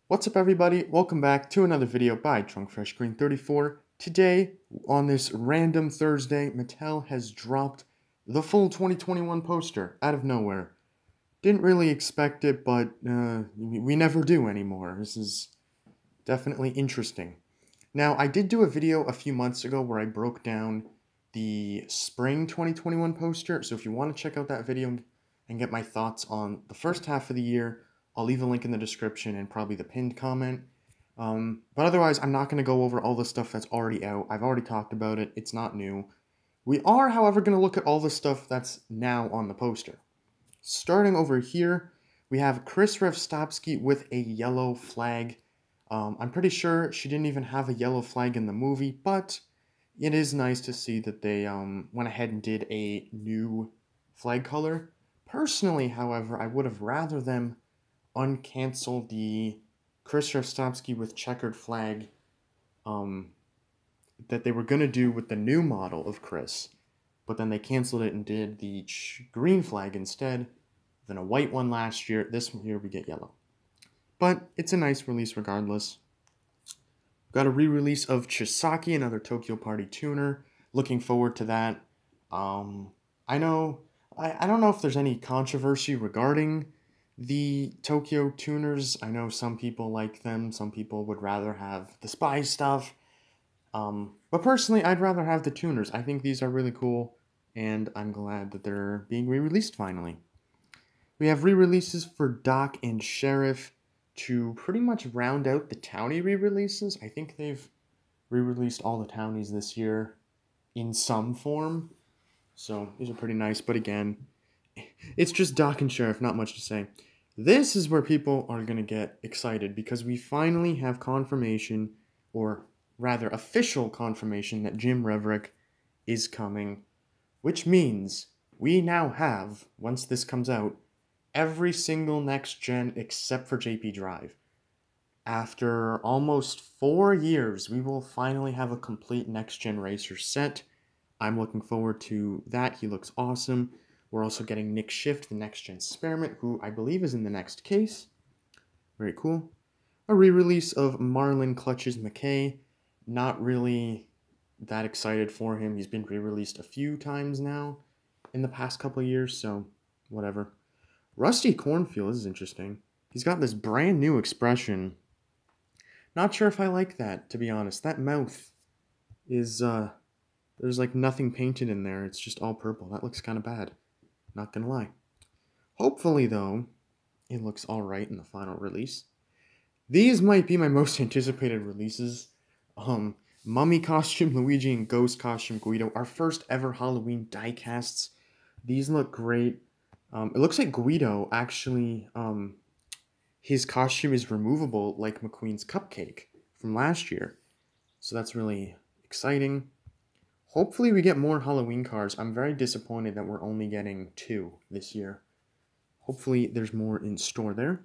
What's up everybody? Welcome back to another video by DrunkFreshGreen34. Today, on this random Thursday, Mattel has dropped the full 2021 poster out of nowhere. Didn't really expect it, but we never do anymore. This is definitely interesting. Now, I did do a video a few months ago where I broke down the spring 2021 poster, so if you want to check out that video and get my thoughts on the first half of the year, I'll leave a link in the description and probably the pinned comment. But otherwise, I'm not going to go over all the stuff that's already out. I've already talked about it. It's not new. We are, however, going to look at all the stuff that's now on the poster. Starting over here, we have Chris Rivstopski with a yellow flag. I'm pretty sure she didn't even have a yellow flag in the movie, but it is nice to see that they went ahead and did a new flag color. Personally, however, I would have rather them uncancel the Chris Rivstopski with checkered flag that they were going to do with the new model of Chris, but then they canceled it and did the green flag instead, then a white one last year. This one here we get yellow. But it's a nice release regardless. Got a re-release of Chisaki, another Tokyo Party tuner. Looking forward to that. I don't know if there's any controversy regarding the Tokyo tuners. I know some people like them. Some people would rather have the spy stuff. But personally, I'd rather have the tuners. I think these are really cool, and I'm glad that they're being re-released finally. We have re-releases for Doc and Sheriff to pretty much round out the Townie re-releases. I think they've re-released all the Townies this year in some form. So these are pretty nice, but again, it's just Doc and Sheriff, not much to say. This is where people are going to get excited because we finally have confirmation, or rather official confirmation, that Jim Reverick is coming, which means we now have, once this comes out, every single next gen except for JP Drive. After almost 4 years, we will finally have a complete next gen racer set. I'm looking forward to that. He looks awesome. We're also getting Nick Shift, the next gen Spearmint, who I believe is in the next case. Very cool. A re-release of Marlon Clutch's McKay. Not really that excited for him. He's been re-released a few times now in the past couple of years, so whatever. Rusty Cornfield, this is interesting. He's got this brand new expression. Not sure if I like that, to be honest. That mouth is, there's like nothing painted in there. It's just all purple. That looks kind of bad. Not gonna lie. Hopefully, though, it looks alright in the final release. These might be my most anticipated releases. Mummy costume Luigi and Ghost costume Guido. Our first ever Halloween diecasts. These look great. It looks like Guido actually, his costume is removable like Mcqueen's cupcake from last year. So that's really exciting. Hopefully we get more Halloween cars. I'm very disappointed that we're only getting 2 this year. Hopefully there's more in store there.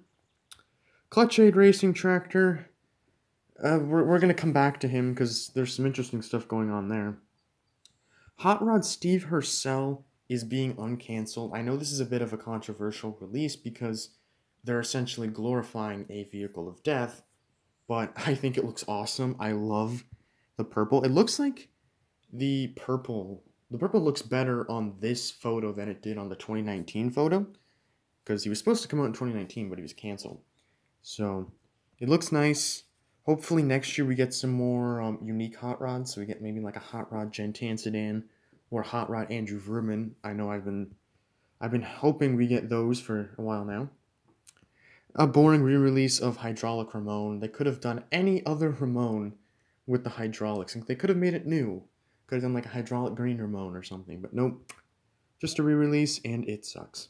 Clutch Aid Racing Tractor. We're going to come back to him because there's some interesting stuff going on there. Hot Rod Steve Hersel is being uncancelled. I know this is a bit of a controversial release because they're essentially glorifying a vehicle of death, but I think it looks awesome. I love the purple. It looks like the purple looks better on this photo than it did on the 2019 photo, because he was supposed to come out in 2019, but he was canceled. So it looks nice. Hopefully next year we get some more unique hot rods. So we get maybe like a hot rod Gentan sedan or a hot rod Andrew Verman. I know I've been hoping we get those for a while now. A boring re-release of Hydraulic Ramon. They could have done any other Ramon with the hydraulics. They could have made it new. Could have done like a hydraulic green Ramon or something, but nope. Just a re-release, and it sucks.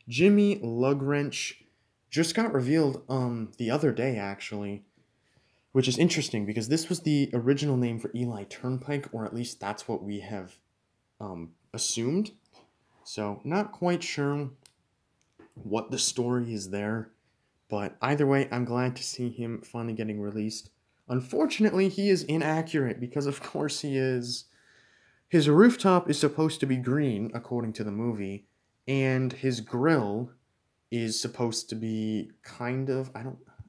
Jimmy Lug Wrench just got revealed the other day, actually, which is interesting because this was the original name for Eli Turnpike, or at least that's what we have assumed. So not quite sure what the story is there, but either way, I'm glad to see him finally getting released. Unfortunately, he is inaccurate because, of course, he is. His rooftop is supposed to be green, according to the movie, and his grill is supposed to be kind of,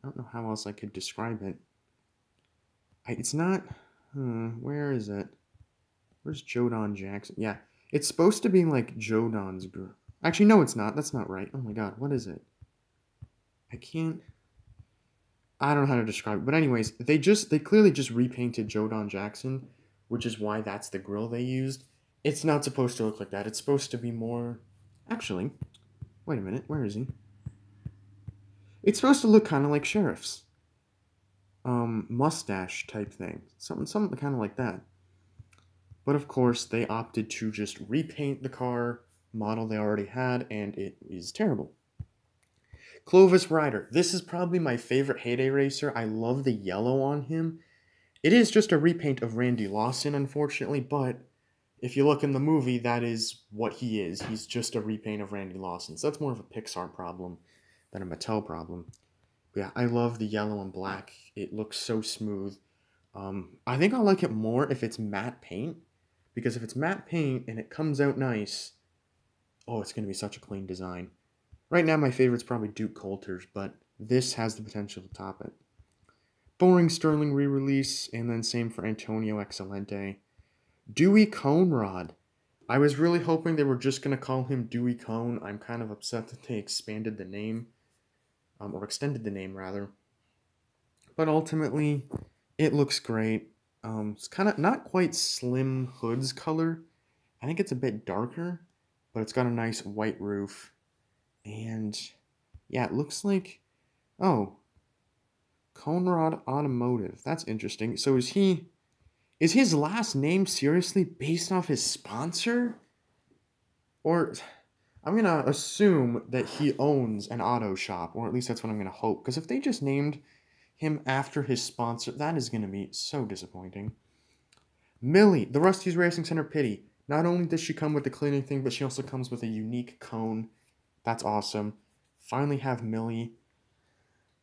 I don't know how else I could describe it. It's not... where is it? Where's Jodan Jackson? Yeah, it's supposed to be like Jodan's girl. Actually, no, it's not. That's not right. Oh my god, what is it? I don't know how to describe it. But anyways, they clearly just repainted Jodan Jackson, which is why that's the grill they used. It's not supposed to look like that. It's supposed to be more... Actually, wait a minute. Where is he? It's supposed to look kind of like Sheriff's. Mustache type thing. Something kind of like that. But of course, they opted to just repaint the car model they already had, and it is terrible. Clovis Rider. This is probably my favorite Heyday racer. I love the yellow on him. It is just a repaint of Randy Lawson, unfortunately, but if you look in the movie, that is what he is. He's just a repaint of Randy Lawson. So that's more of a Pixar problem than a Mattel problem. But yeah, I love the yellow and black. It looks so smooth. I think I'll like it more if it's matte paint. Because if it's matte paint and it comes out nice, oh, it's going to be such a clean design. Right now, my favorite's probably Duke Coulter's, but this has the potential to top it. Boring Sterling re-release, and then same for Antonio Excelente. Dewey Conerod. I was really hoping they were just going to call him Dewey Cone. I'm kind of upset that they expanded the name, or extended the name, rather. But ultimately, it looks great. It's kind of not quite Slim Hood's color. I think it's a bit darker, but it's got a nice white roof. And yeah, it looks like, oh, Conerod Automotive. That's interesting. So is his last name seriously based off his sponsor? Or I'm going to assume that he owns an auto shop, or at least that's what I'm going to hope. Because if they just named him after his sponsor, that is going to be so disappointing. Millie, the Rusty's Racing Center Pity. Not only does she come with the cleaning thing, but she also comes with a unique cone. That's awesome. Finally have Millie.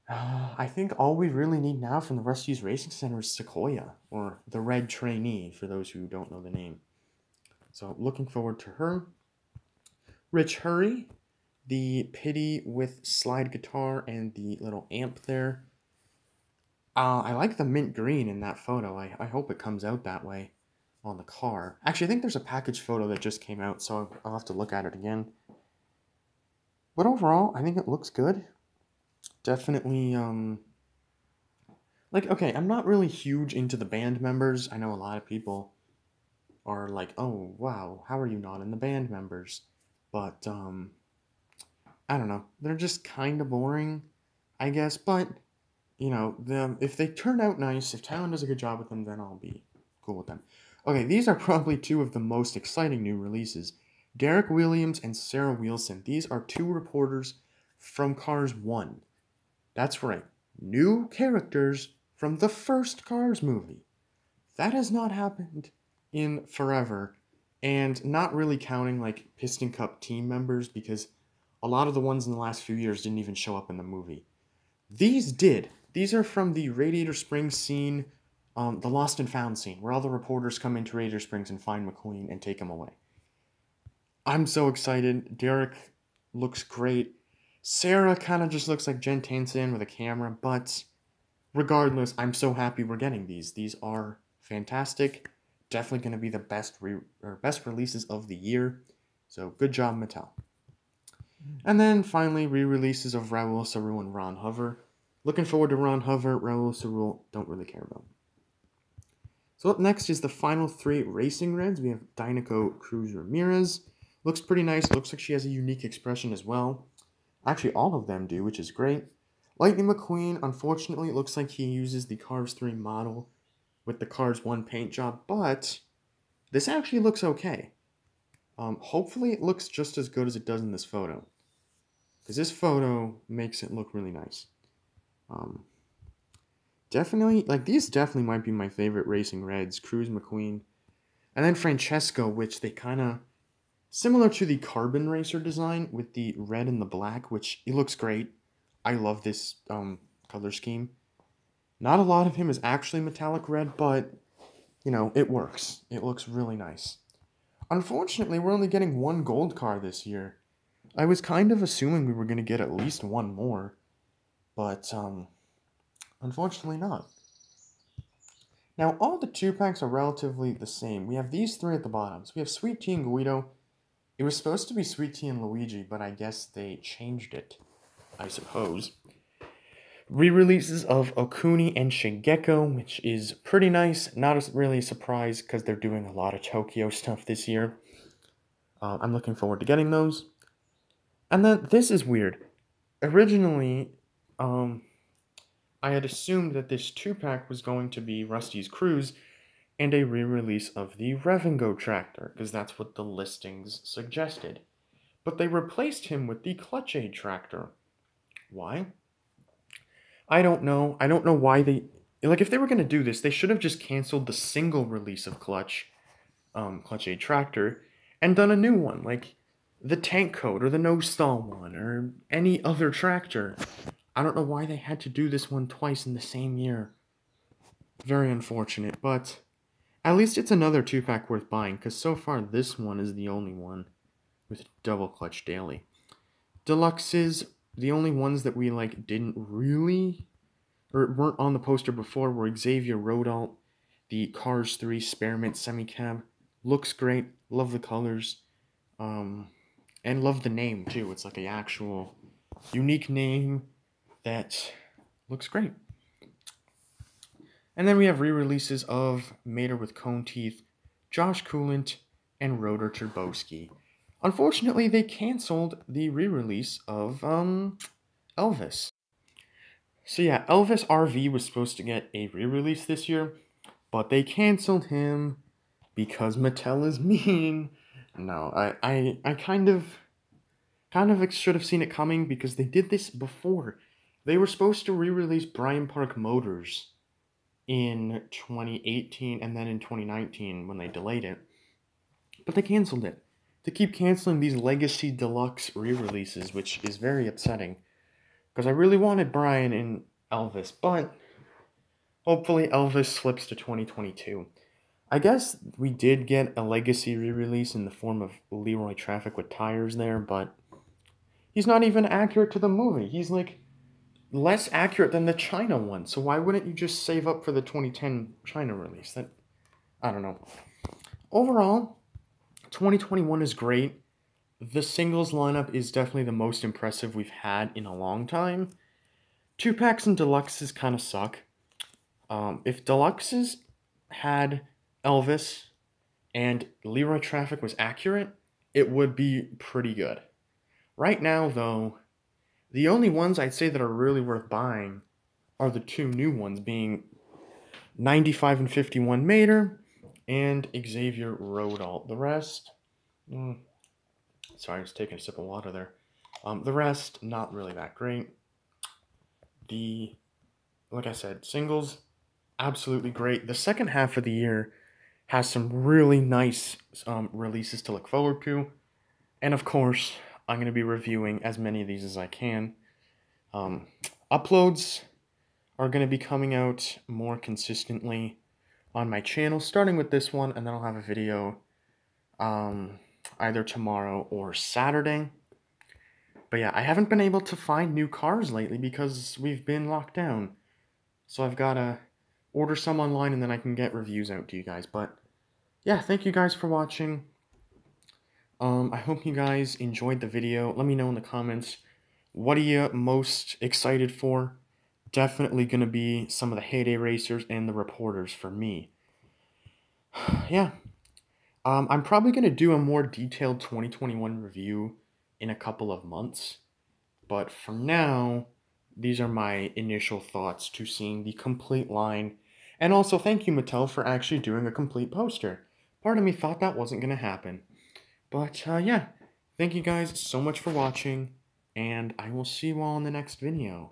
I think all we really need now from the Rusty's Racing Center is Sequoia, or the Red Trainee, for those who don't know the name. So looking forward to her. Rich Hurry, the Pity with slide guitar and the little amp there. I like the mint green in that photo. I hope it comes out that way on the car. Actually, I think there's a package photo that just came out, so I'll have to look at it again. But overall, I think it looks good. Definitely, okay, I'm not really huge into the band members. I know a lot of people are like, oh, wow, how are you not in the band members? But, I don't know. They're just kind of boring, I guess, but... You know, if they turn out nice, if Talon does a good job with them, then I'll be cool with them. Okay, these are probably two of the most exciting new releases. Derek Williams and Sara Wheelson. These are two reporters from Cars 1. That's right. New characters from the first Cars movie. That has not happened in forever. And not really counting, like, Piston Cup team members, because a lot of the ones in the last few years didn't even show up in the movie. These did. These are from the Radiator Springs scene, the Lost and Found scene, where all the reporters come into Radiator Springs and find Mcqueen and take him away. I'm so excited. Derek looks great. Sarah kind of just looks like Jen Tansen with a camera, but regardless, I'm so happy we're getting these. These are fantastic. Definitely going to be the best releases of the year. So good job, Mattel. And then finally, re-releases of Raul Sarul and Ron Hover. Looking forward to Ron Hover. Raul Sarul, don't really care about. So up next is the final three Racing Reds. We have Dinoco Cruz Ramirez. Looks pretty nice. Looks like she has a unique expression as well. Actually, all of them do, which is great. Lightning McQueen, unfortunately, it looks like he uses the Cars 3 model with the Cars 1 paint job, but this actually looks okay. Hopefully it looks just as good as it does in this photo. Because this photo makes it look really nice. Definitely, like, these definitely might be my favorite Racing Reds. Cruz McQueen. And then Francesco, which they kind of... Similar to the Carbon Racer design with the red and the black, which it looks great. I love this color scheme. Not a lot of him is actually metallic red, but, you know, it works. It looks really nice. Unfortunately, we're only getting one gold car this year. I was kind of assuming we were going to get at least one more. But, Unfortunately not. Now, all the 2-packs are relatively the same. We have these 3 at the bottom. So we have Sweet Tea and Guido. It was supposed to be Sweet Tea and Luigi, but I guess they changed it, I suppose. Re-releases of Okuni and Shigeko, which is pretty nice. Not really a surprise because they're doing a lot of Tokyo stuff this year. I'm looking forward to getting those. And then this is weird. Originally, I had assumed that this 2-pack was going to be Rusty's Cruise and a re-release of the Revengo tractor, because that's what the listings suggested. But they replaced him with the Clutch Aid tractor. Why? I don't know. I don't know why they... Like, if they were going to do this, they should have just canceled the single release of Clutch Aid tractor, and done a new one, like the Tank Code, or the No Stall one, or any other tractor. I don't know why they had to do this one twice in the same year. Very unfortunate, but at least it's another 2-pack worth buying, because so far this one is the only one with double clutch daily. Deluxes, the only ones that we didn't really, or weren't on the poster before, were Xavier Rodalt, the Cars 3 Spearmint Semicab. Looks great, love the colors, and love the name too. It's like an actual unique name that looks great. And then we have re-releases of Mater with Cone Teeth, Josh Coolant, and Rotor Turbowski. Unfortunately, they canceled the re-release of Elvis. So yeah, Elvis RV was supposed to get a re-release this year, but they canceled him because Mattel is mean. No, I kind of should have seen it coming, because they did this before. They were supposed to re-release Bryant Park Motors in 2018 and then in 2019 when they delayed it. But they canceled it. They keep canceling these Legacy Deluxe re-releases, which is very upsetting, because I really wanted Brian and Elvis, but hopefully Elvis slips to 2022. I guess we did get a Legacy re-release in the form of Leroy Traffic with tires there, but he's not even accurate to the movie. He's less accurate than the China one, so why wouldn't you just save up for the 2010 China release? I don't know. Overall, 2021 is great. The singles lineup is definitely the most impressive we've had in a long time. 2-packs and deluxes kind of suck. If deluxes had Elvis and Leroy Traffic was accurate, it would be pretty good. Right now, though, the only ones I'd say that are really worth buying are the 2 new ones, being 95 and 51 Mater and Xavier Rodalt. The rest... sorry, I was taking a sip of water there. The rest, not really that great. Like I said, singles, absolutely great. The second half of the year has some really nice releases to look forward to. And of course, I'm going to be reviewing as many of these as I can. Uploads are going to be coming out more consistently on my channel, starting with this one, and then I'll have a video either tomorrow or Saturday. But yeah, I haven't been able to find new cars lately because we've been locked down. So I've got to order some online and then I can get reviews out to you guys. But yeah, thank you guys for watching. I hope you guys enjoyed the video. Let me know in the comments, what are you most excited for? Definitely going to be some of the Heyday Racers and the Reporters for me. Yeah. I'm probably going to do a more detailed 2021 review in a couple of months. But for now, these are my initial thoughts to seeing the complete line. And also, thank you, Mattel, for actually doing a complete poster. Part of me thought that wasn't going to happen. But, yeah. Thank you guys so much for watching. And I will see you all in the next video.